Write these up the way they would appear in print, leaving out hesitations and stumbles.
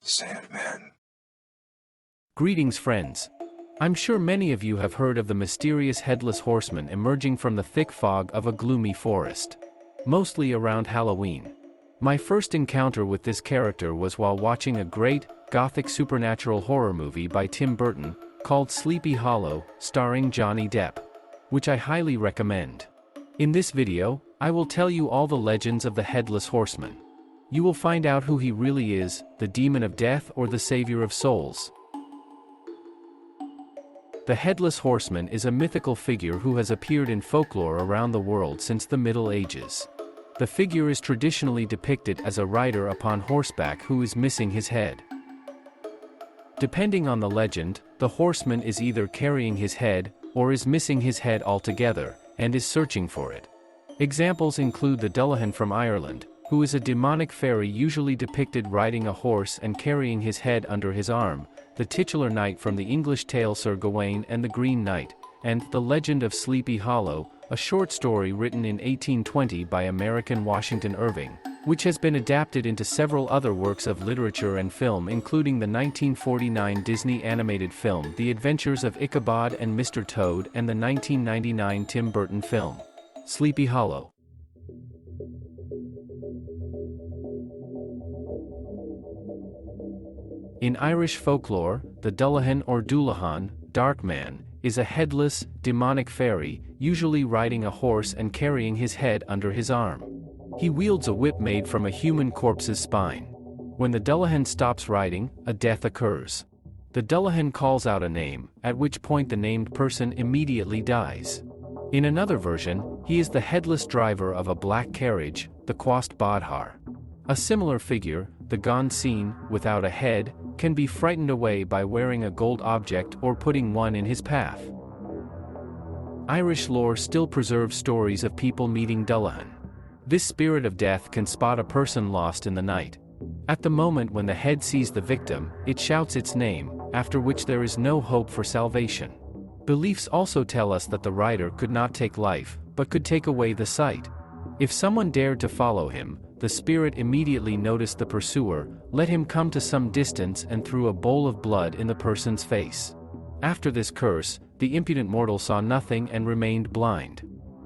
Sandman. Greetings, friends. I'm sure many of you have heard of the mysterious Headless Horseman emerging from the thick fog of a gloomy forest, mostly around Halloween. My first encounter with this character was while watching a great, gothic supernatural horror movie by Tim Burton, called Sleepy Hollow, starring Johnny Depp, which I highly recommend. In this video, I will tell you all the legends of the Headless Horseman. You will find out who he really is, the demon of death or the savior of souls. The Headless Horseman is a mythical figure who has appeared in folklore around the world since the Middle Ages. The figure is traditionally depicted as a rider upon horseback who is missing his head. Depending on the legend, the horseman is either carrying his head, or is missing his head altogether, and is searching for it. Examples include the Dullahan from Ireland, who is a demonic fairy usually depicted riding a horse and carrying his head under his arm, the titular knight from the English tale Sir Gawain and the Green Knight, and The Legend of Sleepy Hollow, a short story written in 1820 by American Washington Irving, which has been adapted into several other works of literature and film, including the 1949 Disney animated film The Adventures of Ichabod and Mr. Toad and the 1999 Tim Burton film, Sleepy Hollow. In Irish folklore, the Dullahan or Dullahan, dark man, is a headless, demonic fairy, usually riding a horse and carrying his head under his arm. He wields a whip made from a human corpse's spine. When the Dullahan stops riding, a death occurs. The Dullahan calls out a name, at which point the named person immediately dies. In another version, he is the headless driver of a black carriage, the Quast Badhar. A similar figure, the Gonsin, without a head, can be frightened away by wearing a gold object or putting one in his path. Irish lore still preserves stories of people meeting Dullahan. This spirit of death can spot a person lost in the night. At the moment when the head sees the victim, it shouts its name, after which there is no hope for salvation. Beliefs also tell us that the rider could not take life, but could take away the sight. If someone dared to follow him, the spirit immediately noticed the pursuer, let him come to some distance and threw a bowl of blood in the person's face. After this curse, the impudent mortal saw nothing and remained blind.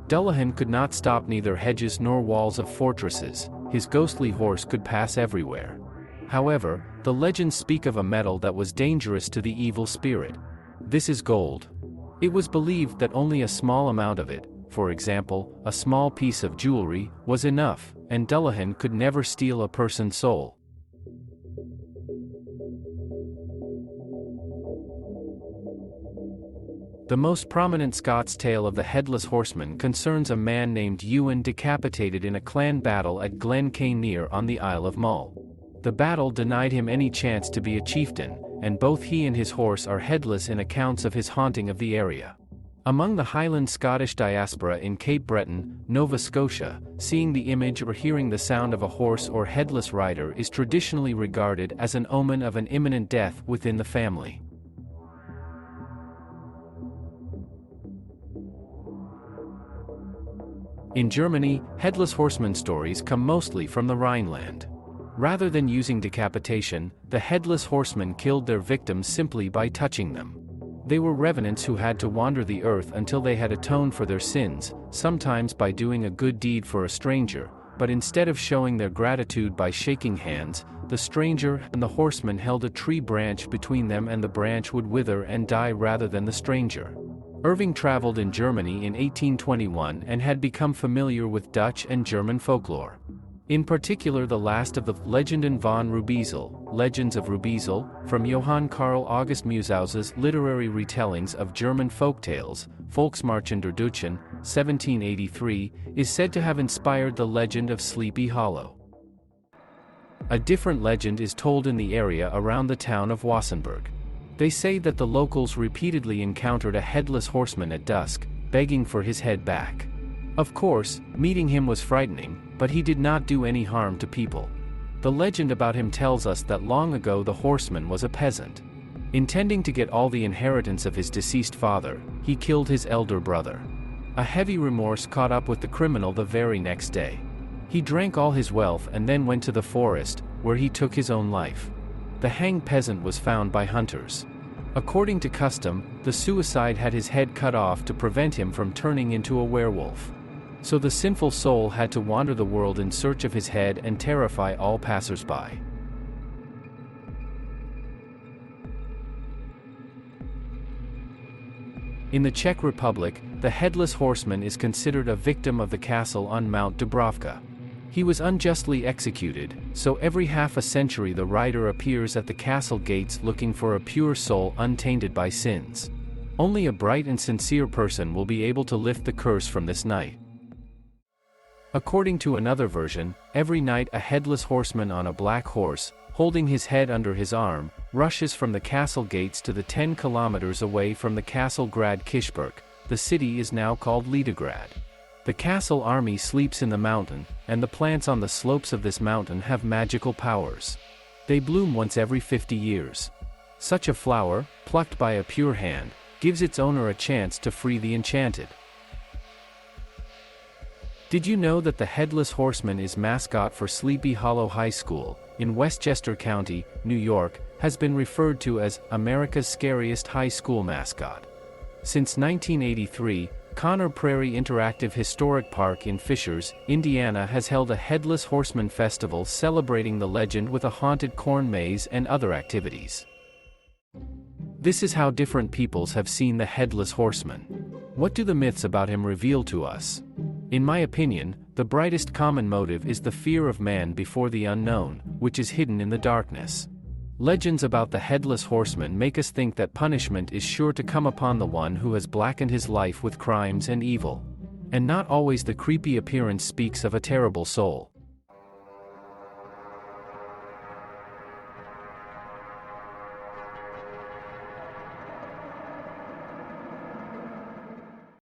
Dullahan could not stop neither hedges nor walls of fortresses, his ghostly horse could pass everywhere. However, the legends speak of a metal that was dangerous to the evil spirit. This is gold. It was believed that only a small amount of it, for example, a small piece of jewelry, was enough, and Dullahan could never steal a person's soul. The most prominent Scots tale of the Headless Horseman concerns a man named Ewan decapitated in a clan battle at Glen Cainir on the Isle of Mull. The battle denied him any chance to be a chieftain, and both he and his horse are headless in accounts of his haunting of the area. Among the Highland Scottish diaspora in Cape Breton, Nova Scotia, seeing the image or hearing the sound of a horse or headless rider is traditionally regarded as an omen of an imminent death within the family. In Germany, Headless Horseman stories come mostly from the Rhineland. Rather than using decapitation, the Headless Horseman killed their victims simply by touching them. They were revenants who had to wander the earth until they had atoned for their sins, sometimes by doing a good deed for a stranger, but instead of showing their gratitude by shaking hands, the stranger and the horseman held a tree branch between them and the branch would wither and die rather than the stranger. Irving traveled in Germany in 1821 and had become familiar with Dutch and German folklore. In particular the last of the Legenden van Rubezael, Legends of Rubezael, from Johann Carl August Musaus's literary retellings of German folktales, Volksmärchen der Deutschen, 1783, is said to have inspired the legend of Sleepy Hollow. A different legend is told in the area around the town of Wassenberg. They say that the locals repeatedly encountered a headless horseman at dusk, begging for his head back. Of course, meeting him was frightening, but he did not do any harm to people. The legend about him tells us that long ago the horseman was a peasant. Intending to get all the inheritance of his deceased father, he killed his elder brother. A heavy remorse caught up with the criminal the very next day. He drank all his wealth and then went to the forest, where he took his own life. The hanged peasant was found by hunters. According to custom, the suicide had his head cut off to prevent him from turning into a werewolf. So the sinful soul had to wander the world in search of his head and terrify all passers-by. In the Czech Republic, the Headless Horseman is considered a victim of the castle on Mount Dubravka. He was unjustly executed, so every half a century the rider appears at the castle gates looking for a pure soul untainted by sins. Only a bright and sincere person will be able to lift the curse from this night. According to another version, every night a headless horseman on a black horse, holding his head under his arm, rushes from the castle gates to the 10 kilometers away from the castle Grad Kishberg. The city is now called Leningrad. The castle army sleeps in the mountain, and the plants on the slopes of this mountain have magical powers. They bloom once every 50 years. Such a flower, plucked by a pure hand, gives its owner a chance to free the enchanted. Did you know that the Headless Horseman is mascot for Sleepy Hollow High School, in Westchester County, New York, has been referred to as America's scariest high school mascot? Since 1983, Conner Prairie Interactive Historic Park in Fishers, Indiana has held a Headless Horseman Festival celebrating the legend with a haunted corn maze and other activities. This is how different peoples have seen the Headless Horseman. What do the myths about him reveal to us? In my opinion, the brightest common motive is the fear of man before the unknown, which is hidden in the darkness. Legends about the Headless Horseman make us think that punishment is sure to come upon the one who has blackened his life with crimes and evil. And not always the creepy appearance speaks of a terrible soul.